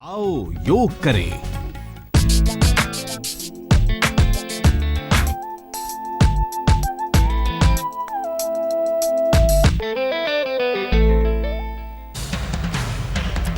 आओ योग करें।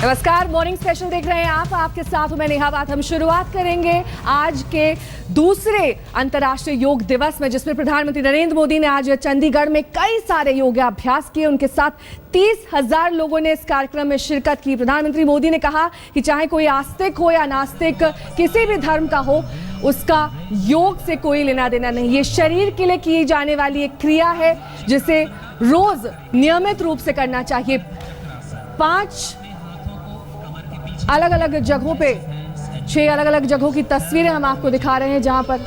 नमस्कार, मॉर्निंग स्पेशल देख रहे हैं आप। आपके साथ हूं मैं नेहा बात। हम शुरुआत करेंगे आज के दूसरे अंतर्राष्ट्रीय योग दिवस में, जिसमें प्रधानमंत्री नरेंद्र मोदी ने आज चंडीगढ़ में कई सारे योगाभ्यास किए। उनके साथ 30,000 लोगों ने इस कार्यक्रम में शिरकत की। प्रधानमंत्री मोदी ने कहा कि चाहे कोई आस्तिक हो या नास्तिक, किसी भी धर्म का हो, उसका योग से कोई लेना देना नहीं। ये शरीर के लिए की जाने वाली एक क्रिया है जिसे रोज नियमित रूप से करना चाहिए। 5 अलग अलग जगहों पे 6 अलग अलग जगहों की तस्वीरें हम आपको दिखा रहे हैं, जहां पर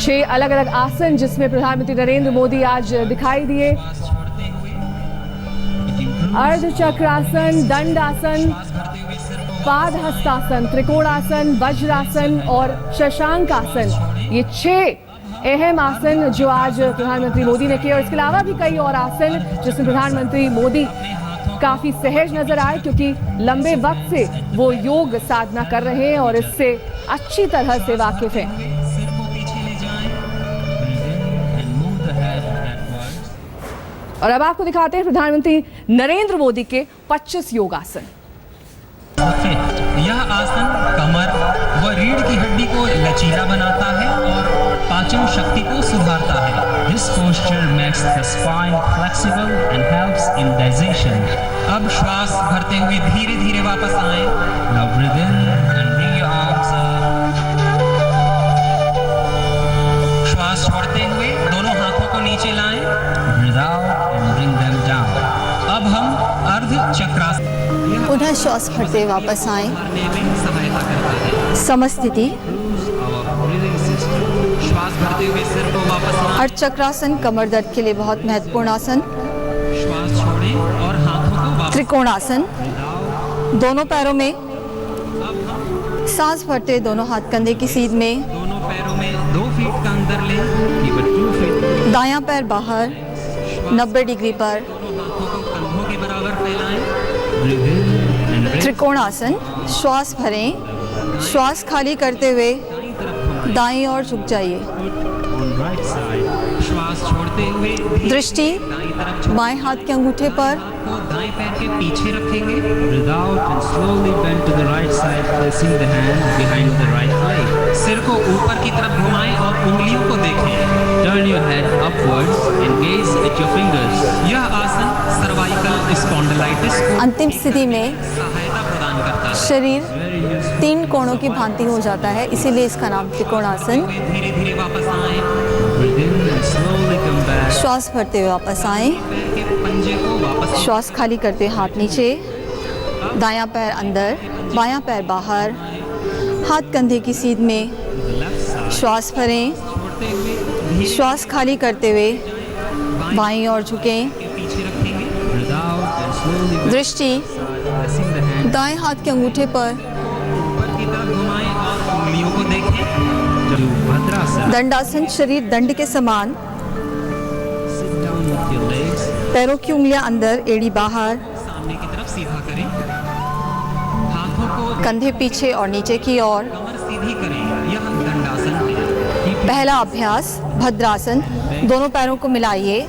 6 अलग अलग आसन जिसमें प्रधानमंत्री नरेंद्र मोदी आज दिखाई दिए। अर्ध चक्रासन, दंडासन, पादहस्तासन, त्रिकोणासन, वज्रासन और शशांकासन, ये 6 अहम आसन जो आज प्रधानमंत्री मोदी ने किए। और इसके अलावा भी कई और आसन जिसमें प्रधानमंत्री मोदी काफी सहज नजर आए, क्योंकि लंबे वक्त से वो योग साधना कर रहे हैं और इससे अच्छी तरह से वाकिफ हैं। और अब आपको दिखाते हैं प्रधानमंत्री नरेंद्र मोदी के 25 योगासन। यह आसन कमर व रीढ़ की हड्डी को लचीला बनाता है और पाचन शक्ति को सुधारता है। This posture makes the spine flexible and helps in digestion. अब श्वास भरते हुए धीरे धीरे वापस आएं। Now breathe in and bring your arms up. श्वास छोड़ते हुए दोनों हाथों को नीचे लाएं। Breathe out and bring them down. अब हम अर्ध चक्रासन, पुनः श्वास भरते वापस आए। सहायता करता है। समस्थिति। श्वास भरते हुए सिर को वापस लाएं। अर्ध चक्रासन कमर दर्द के लिए बहुत महत्वपूर्ण आसन। श्वास छोड़ें और हाथों को वापस। त्रिकोणासन, दोनों पैरों में सांस भरते दोनों हाथ कंधे की सीध में। दोनों पैरों में 2 फीट का अंदर लें, केवल 2 फीट। दायां पैर बाहर 90 डिग्री पर। दोनों हाथों को कंधों के बराबर फैलाएं। त्रिकोणासन, श्वास भरें, श्वास खाली करते हुए दाईं ओर झुक जाइए। श्वास छोड़ते हुए दृष्टि बाएं हाथ के अंगूठे पर। दाएं पैर के पीछे रखेंगे। Breathe out and slowly bend to the right side, placing the hand behind the right leg. सिर को ऊपर की तरफ घुमाएं और उंगलियों को देखें। Turn your head upwards and gaze at your fingers. यह आसन सर्वाइकल स्पॉन्डिलाइटिस को अंतिम स्थिति में सहायता प्रदान करता है। शरीर 3 कोणों की भांति हो जाता है, इसीलिए इसका नाम त्रिकोणासन। धीरे धीरे वापस आएं। Breathe in and slowly come back. श्वास भरते हुए वापस आएं। पैर के पंजे को वापस। श्वास खाली करते हुए हाथ नीचे, दायां पैर अंदर, बायां पैर बाहर, हाथ कंधे की सीध में। श्वास भरें, श्वास खाली करते हुए बाईं ओर झुकें। पीछे रखेंगे। Breathe out and slowly bend, दृष्टि placing the hand दाएं हाथ के अंगूठे पर। ऊपर की तरफ घुमाएं और उंगलियों को देखें। भद्रासन। दंडासन, शरीर दंड के समान। Sit down with your legs. पैरों की उंगलियां अंदर, एड़ी बाहर, सामने की तरफ सीधा करें। हाथों को कंधे पीछे और नीचे की ओर। कमर सीधी करें। यह दंडासन है। पहला अभ्यास भद्रासन, दोनों पैरों को मिलाइए।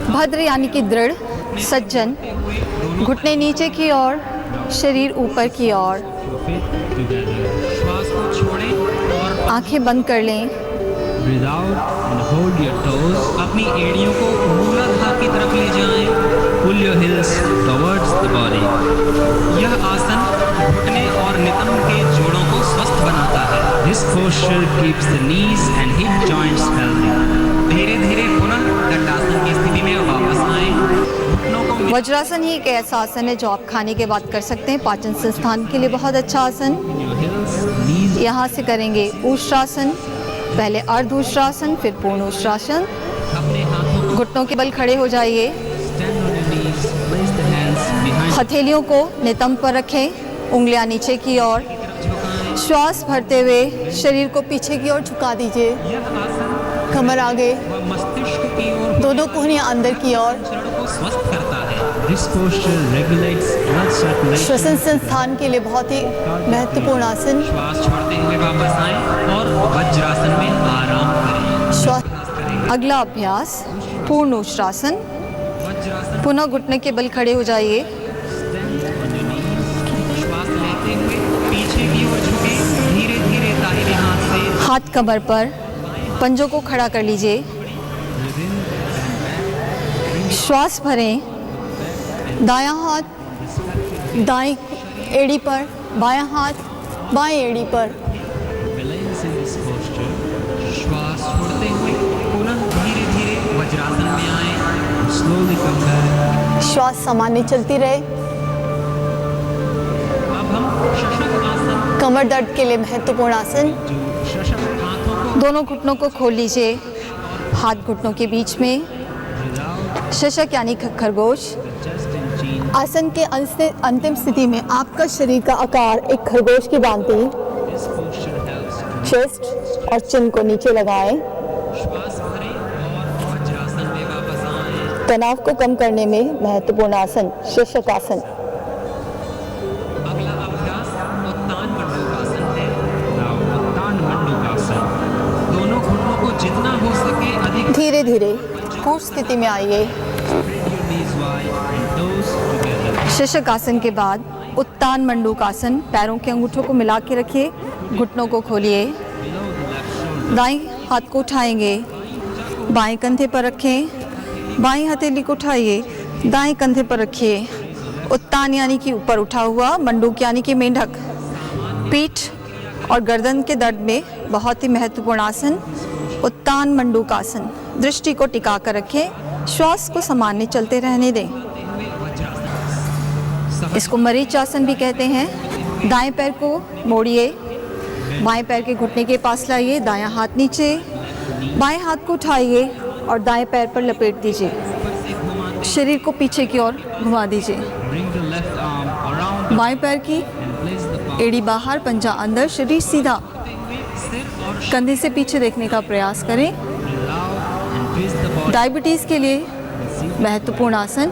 भद्र यानी कि दृढ़, सज्जन, घुटने नीचे की ओर, शरीर ऊपर की ओर। श्वास को छोड़ें और आंखें बंद कर लें। Breathe out and hold your toes. अपनी एड़ियों को मूलाधार की तरफ ले जाएं। Pull your heels towards the body. यह आसन घुटने और नितंब के जोड़ों को स्वस्थ बनाता है। This posture keeps the knees and hip joints healthy. धीरे धीरे पुनः दंडासन की स्थिति में वापस आएं। घुटनों को वज्रासन ही एक ऐसा आसन है जो आप खाने के बाद कर सकते हैं। पाचन संस्थान के लिए बहुत अच्छा आसन। your heels, knees. यहाँ से करेंगे ऊष्ट्रासन, पहले अर्ध ऊष्ट्रासन, फिर पूर्ण ऊष्ट्रासन। अपने हाथों को घुटनों के बल खड़े हो जाइए। stand on your knees. Place the hands behind. हथेलियों को नितंब पर रखें, उंगलियां नीचे की ओर। झुकाएं। श्वास भरते हुए शरीर को पीछे की ओर झुका दीजिए। यह आसन कमर आगे, व मस्तिष्क की ओर दोनों कोहनियां अंदर की ओर। चरण को स्वस्थ करता है। This posture regulates blood circulation. श्वसन संस्थान के लिए बहुत ही महत्वपूर्ण आसन। श्वास छोड़ते हुए वापस आएं और वज्रासन में आराम करें। श्वास। अगला अभ्यास पूर्ण उष्ट्रासन। पुनः घुटने के बल खड़े हो जाइए। श्वास लेते हुए पीछे की ओर झुके, धीरे धीरे दाहिने हाथ से हाथ कमर पर, पंजों को खड़ा कर लीजिए। श्वास भरें। दायां हाथ दाएं एड़ी पर, बायां हाथ बाएं एड़ी पर। Balance in this posture. श्वास छोड़ते हुए पुनः धीरे धीरे वज्रासन में आएं। Slowly come back. श्वास सामान्य चलती रहे। अब हम शशक आसन, कमर दर्द के लिए महत्वपूर्ण आसन। जो शशक हाथों को दोनों घुटनों को खोल लीजिए, हाथ घुटनों के बीच में। शशक यानी खरगोश। आसन के अंतिम स्थिति में आपका शरीर का आकार एक खरगोश की भांति चेस्ट और चिन को नीचे लगाएं। श्वास भरें और वज्रासन में वापस आएं। तनाव को कम करने में महत्वपूर्ण आसन शशक आसन। अगला अभ्यास उत्तान मंडूकासन है। उत्तान मंडूकासन। दोनों घुटनों को जितना हो सके अधिक धीरे धीरे पूर्ण स्थिति में आइए। शशक आसन के बाद उत्तान मंडूकासन। पैरों के अंगूठों को मिला के रखिए, घुटनों को खोलिए। दाएं हाथ को उठाएंगे, बाएं कंधे पर रखें। बाएं हथेली को उठाइए, दाएं कंधे पर रखिए। उत्तान यानी कि ऊपर उठा हुआ, मंडूक यानी कि मेंढक। पीठ और गर्दन के दर्द में बहुत ही महत्वपूर्ण आसन उत्तान मंडूकासन। दृष्टि को टिका कर रखें। श्वास को सामान्य चलते रहने दें। इसको मरीच आसन भी कहते हैं। दाएं पैर को मोड़िए, बाएं पैर के घुटने के पास लाइए। दायां हाथ नीचे, बाएं हाथ को उठाइए और दाएं पैर पर लपेट दीजिए। शरीर को पीछे की ओर घुमा दीजिए। बाएं पैर की एड़ी बाहर, पंजा अंदर, शरीर सीधा। कंधे से पीछे देखने का प्रयास करें। डायबिटीज़ के लिए महत्वपूर्ण आसन।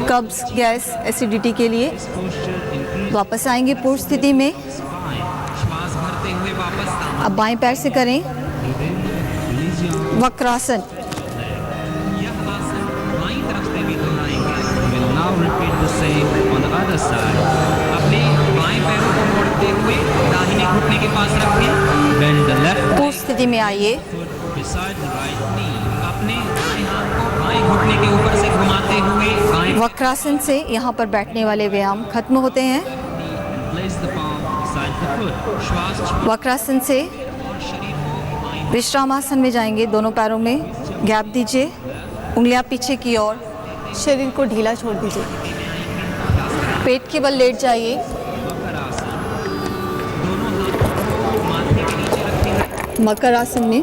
कब्ज, गैस, एसिडिटी के लिए। वापस आएंगे पूर्ण स्थिति में। श्वास भरते हुए वापस अब बाएं पैर से करें वक्रासन। यह आसन बाईं तरफ से भी दोहराएंगे। We'll now repeat the same on the other side. अपने बाएं पैरों को मोड़ते हुए दाहिने घुटने के पास रखें। Bend the left पूर्ण स्थिति में आइए। foot beside the right knee. अपने दाएं हाथ को बाएं घुटने के ऊपर से घुमाते हुए बाएं वक्रासन से यहाँ पर बैठने वाले व्यायाम खत्म होते हैं। place the palm beside the foot. श्वास छोड़ वक्रासन से विश्रामासन में जाएंगे। दोनों पैरों में गैप दीजिए, उंगलियां पीछे की ओर। शरीर को ढीला छोड़ दीजिए। पेट के बल लेट जाइए। मकर आसन में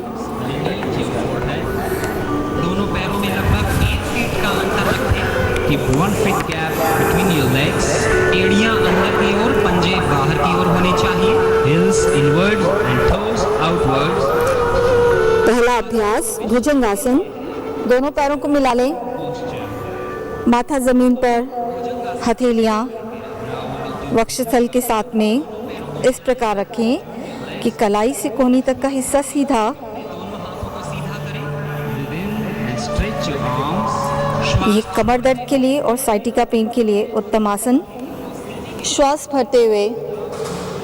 दोनों पैरों में लगभग 1 फीट का अंतर रखें। Keep 1 feet gap between your legs. एड़ियां अंदर की ओर, पंजे बाहर की ओर होने चाहिए। Heels inwards and toes outwards. पहला अभ्यास भुजंगासन। दोनों पैरों को मिला लें। माथा जमीन पर, हथेलियां वक्षस्थल के साथ में इस प्रकार रखें कि कलाई से कोहनी तक का हिस्सा सीधा। Stretch your arms. ये कमर दर्द के लिए और साइटिका पेन के लिए उत्तम आसन। श्वास भरते हुए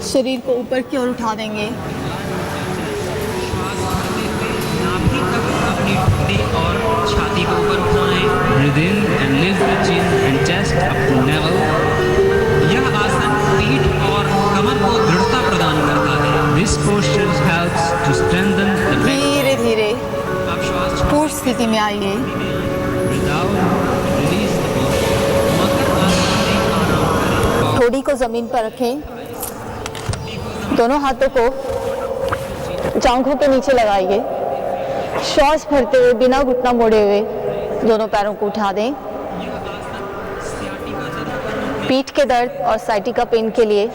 शरीर को ऊपर की ओर उठा देंगे। नाभि तक अपनी ठुड्डी और छाती को ऊपर उठाएं। Breathe in and lift the chin and chest up to navel. यह आसन पीठ और कमर को दृढ़ता प्रदान करता है। This posture helps to strengthen the back. धीरे धीरे अब श्वास पूर्ण स्थिति में आइए। breathe out, release the body. मकर आसन में आराम करें। ठोड़ी को जमीन पर रखें। दोनों हाथों को जांघों के नीचे लगाइए। श्वास भरते हुए बिना घुटना मोड़े हुए दोनों पैरों को उठा दें। पीठ के दर्द और साइटिका पेन के लिए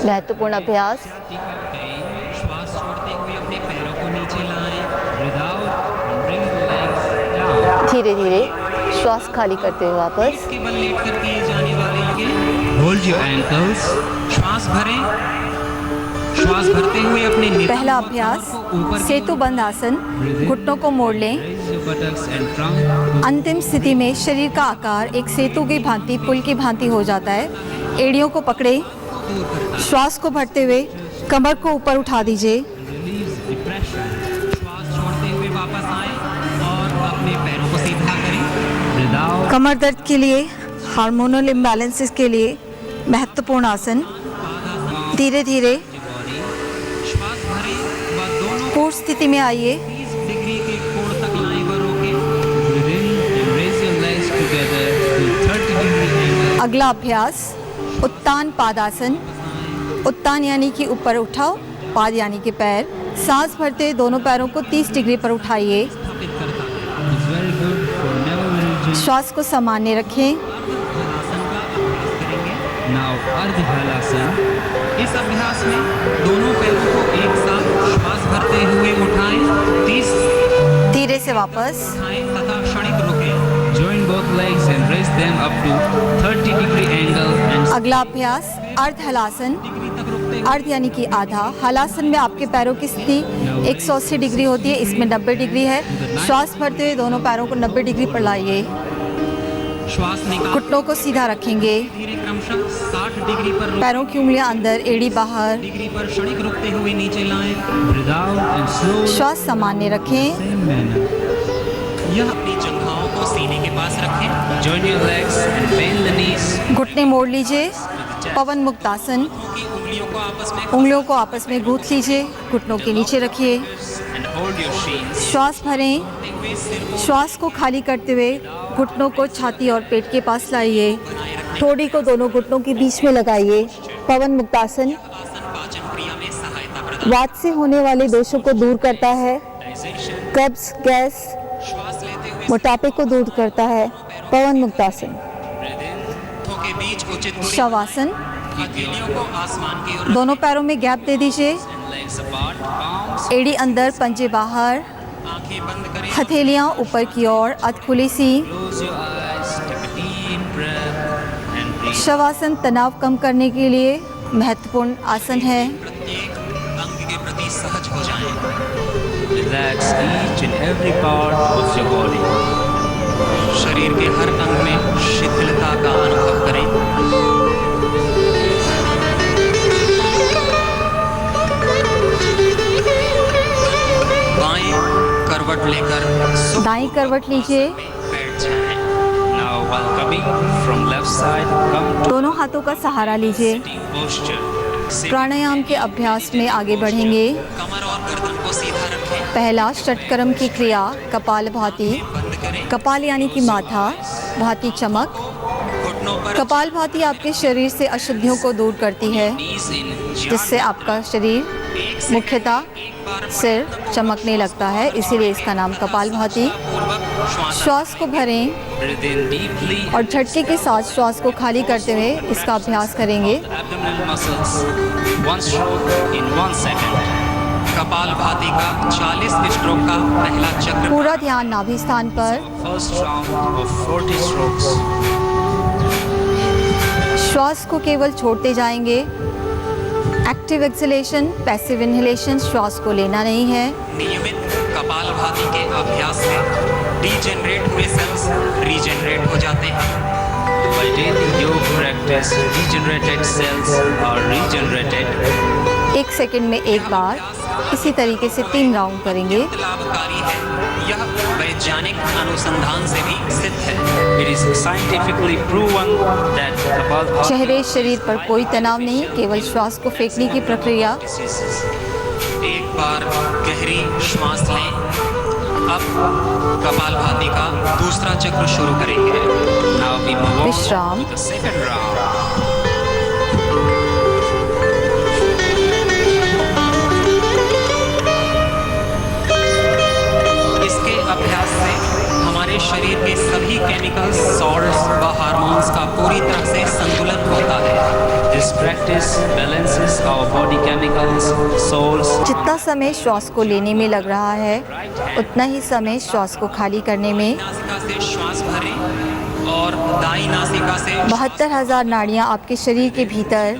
महत्वपूर्ण अभ्यास। श्वास छोड़ते हुए अपने पैरों को नीचे लाएं। Breathe out and bring the legs down. धीरे धीरे श्वास खाली करते हुए वापस। के बल लेट कर किए जाने वाले ये होल्ड योर एंकल्स, श्वास भरें। श्वास भरते हुए अपने नितंब पहला और अभ्यास कमर को ऊपर की सेतु बंद आसन, घुटनों को मोड़ लें। Raise your buttocks and trunk. अंतिम स्थिति में शरीर का आकार एक सेतु की भांति, पुल की भांति हो जाता है। एड़ियों को पकड़े, श्वास को भरते हुए कमर को ऊपर उठा दीजिए। Relieves depression. श्वास छोड़ते हुए वापस आएं और अपने पैरों को सीधा करें। Breathe out. कमर दर्द के लिए, हार्मोनल इम्बैलेंसेस के लिए महत्वपूर्ण आसन। धीरे धीरे बॉडी श्वास भरें व दोनों पूर्ण स्थिति में आइए। 30 डिग्री के कोण तक लाएं व रोकें। Breathe in and raise your legs together to 30 degree angle. अगला अभ्यास उत्तान पादासन। उत्तान यानी कि ऊपर उठाओ, पाद यानी कि पैर। सांस भरते दोनों पैरों को 30 डिग्री पर उठाइए। स्थापित करता है। It's very good for never religion. श्वास को सामान्य रखें। हलासन का अभ्यास करेंगे। Now अर्ध हलासन। इस अभ्यास में दोनों पैरों को एक साथ श्वास भरते हुए उठाएं, 30 धीरे से वापस। उठाएं तथा क्षणिक रुकें। Join both legs and raise them up to 30 degree angle and अगला अभ्यास अर्ध हलासन। डिग्री तक रुकते अर्ध यानी कि आधा। हलासन में आपके पैरों की स्थिति 180 डिग्री होती है, इसमें 90 डिग्री है। श्वास भरते हुए दोनों पैरों को 90 डिग्री पर लाइए। श्वास निकाल घुटनों को सीधा रखेंगे। धीरे क्रमशः 60 डिग्री पर रुक पैरों की उंगलियां अंदर, एड़ी बाहर। डिग्री पर क्षणिक रुकते हुए नीचे लाएं। Breathe out and slow श्वास सामान्य रखें। same manner. यह अपनी जंघाओं को सीने के पास रखें। Join your legs and bend the knees. घुटने मोड़ लीजिए। पवन मुक्त आसन। की उंगलियों को आपस में उंगलियों को आपस में गूंथ लीजिए। घुटनों के नीचे रखिए। and hold your shins. श्वास भरें। हुए सिर को श्वास को खाली करते हुए घुटनों को छाती और पेट के पास लाइए। ठोड़ी को दोनों घुटनों के बीच में लगाइए। पवन मुक्तासन आसन पाचन क्रिया में सहायता प्रदान वात से होने वाले दोषों को दूर करता है। डाइजेशन। कब्ज, गैस, श्वास लेते हुए मोटापे को दूर करता है। पवन मुक्तासन। Breathe in. हाथों के बीच उचित दूरी शवासन। हथेलियों को आसमान की ओर दोनों पैरों में गैप दे दीजिए। and legs apart. Palms. एड़ी अंदर, पंजे बाहर। आंखें बंद करें। हथेलियां ऊपर की ओर, अध खुली सी। Close your eyes. Take a deep breath and breathe. Shavasana तनाव कम करने के लिए महत्वपूर्ण आसन है। प्रत्येक अंग के प्रति सहज हो जाएं। Relax each and every part of your body. शरीर के हर अंग में शिथिलता का अनुभव करें। बाएं करवट लेकर सुख दाईं करवट लीजिए। बैठ जाएं। Now while coming from left side, come to दोनों हाथों का सहारा लीजिए। sitting posture. Sit. प्राणायाम के अभ्यास में आगे बढ़ेंगे। कमर और गर्दन को सीधा रखें। पहला षटकर्म की क्रिया कपालभाति। बंद करें। कपाल यानी कि माथा, भाति चमक। घुटनों पर कपालभाति आपके शरीर से अशुद्धियों को दूर करती है, knees in. जिससे आपका शरीर मुख्यतः सिर चमकने लगता है, इसीलिए इसका नाम कपालभाति। पूर्वक श्वास श्वास को भरें Breathe in deeply. और झटके के साथ श्वास को खाली करते हुए इसका अभ्यास करेंगे। Abdominal muscles. One stroke in 1 second. Kapalbhati का 40 स्ट्रोक का पहला चक्र। पूरा ध्यान नाभि स्थान पर। First round of 40 strokes. श्वास को केवल छोड़ते जाएंगे। एक्टिव एक्सलेशन, पैसिव इनहेलेशन, श्वास को लेना नहीं है। नियमित कपालभाति के अभ्यास से डीजेनरेट हुए सेल्स रीजेनरेट हो जाते हैं। By daily yoga practice, degenerated cells are regenerated. 1 second में एक बार इसी तरीके से 3 राउंड करेंगे। लाभकारी है। यह वैज्ञानिक अनुसंधान से भी सिद्ध है। It is scientifically proven that Kapalbhati चेहरे, शरीर पर कोई तनाव नहीं, केवल श्वास को फेंकने की प्रक्रिया। एक बार गहरी श्वास लें। अब कपालभाति का दूसरा चक्र शुरू करेंगे। Now we move on विश्राम। to the second round. इसके अभ्यास से हमारे शरीर के सभी केमिकल्स, सॉल्ट्स व हार्मोन्स का पूरी तरह से संतुलन होता है। This practice balances our body chemicals, salts. जितना समय श्वास को लेने में लग रहा है, उतना ही समय श्वास को खाली करने में। नासिका से श्वास भरें और दाई नासिका से 72,000 नाड़ियाँ आपके शरीर के भीतर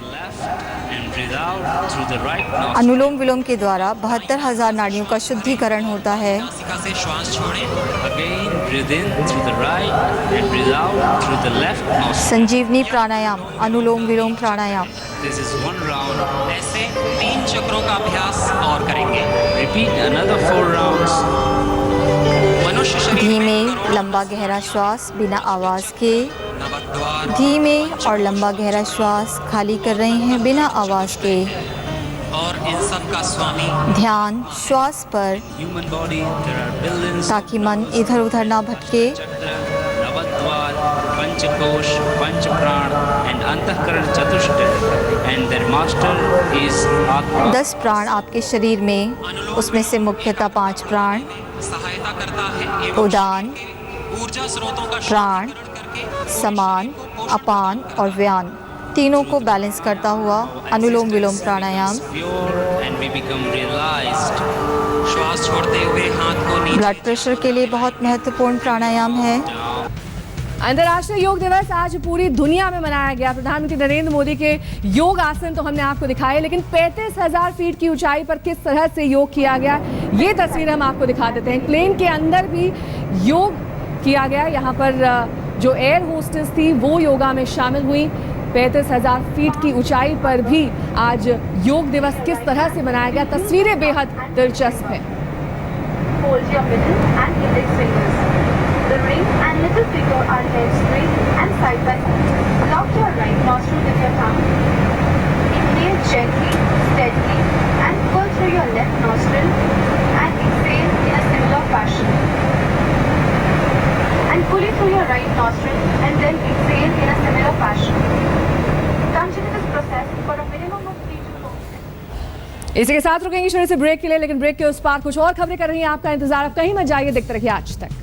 and breathe out through the right nostril. अनुलोम विलोम के द्वारा 72,000 नाड़ियों का शुद्धिकरण होता है। नासिका से श्वास छोड़ें. Again, breathe in through the right and breathe out through the left nostril. Sanjeevani pranayama, anulom vilom pranayama. This is one round. ऐसे 3 चक्रों का अभ्यास और करेंगे. Repeat another 4 rounds. मनुष्य शरीर में धीमे लंबा गहरा श्वास बिना आवाज़ के, नवद्वार धीमे और लंबा गहरा श्वास खाली कर रहे हैं बिना आवाज़ के। और इन सब का स्वामी ध्यान श्वास पर, human body. There are billions ताकि मन इधर उधर ना भटके। चक्र, नवद्वार, पंचकोश, पंच प्राण एंड अंतःकरण चतुष्ट एंड देयर मास्टर इज आत्मा. 10 प्राण आपके शरीर में, उसमें से मुख्यतः 5 प्राण सहायता करता है एवं उदान, ऊर्जा स्रोतों का प्राण, समान, अपान और व्यान, तीनों को बैलेंस करता हुआ anulom vilom pranayama. Pure and we become realised. श्वास छोड़ते हुए हाथ को नीचे. ब्लड प्रेशर के लिए बहुत महत्वपूर्ण प्राणायाम है। अंतर्राष्ट्रीय योग दिवस आज पूरी दुनिया में मनाया गया। प्रधानमंत्री नरेंद्र मोदी के योग आसन तो हमने आपको दिखाए, लेकिन 35,000 फीट की ऊंचाई पर किस तरह से योग किया गया, ये तस्वीर हम आपको दिखा देते हैं। प्लेन के अंदर भी योग किया गया। यहाँ पर जो एयर होस्टेस थी वो योगा में शामिल हुई। 35,000 फीट की ऊंचाई पर भी आज योग दिवस किस तरह से मनाया गया, तस्वीरें बेहद दिलचस्प हैं। Hold your middle and index fingers. The ring and little finger are held straight and side by side. Lock your right nostril with your tongue. Inhale gently, steadily, and pull through your left nostril and exhale in a similar fashion. And pull it through your right nostril and then exhale in a similar fashion. Continue this process for a minimum of 3 to 4 minutes. इसी के साथ रुकेंगे छोटे से break के लिए, लेकिन break के उस पार कुछ और खबरें कर रही हैं आपका इंतजार। आप कहीं मत जाइए, देखते रहिए आज तक।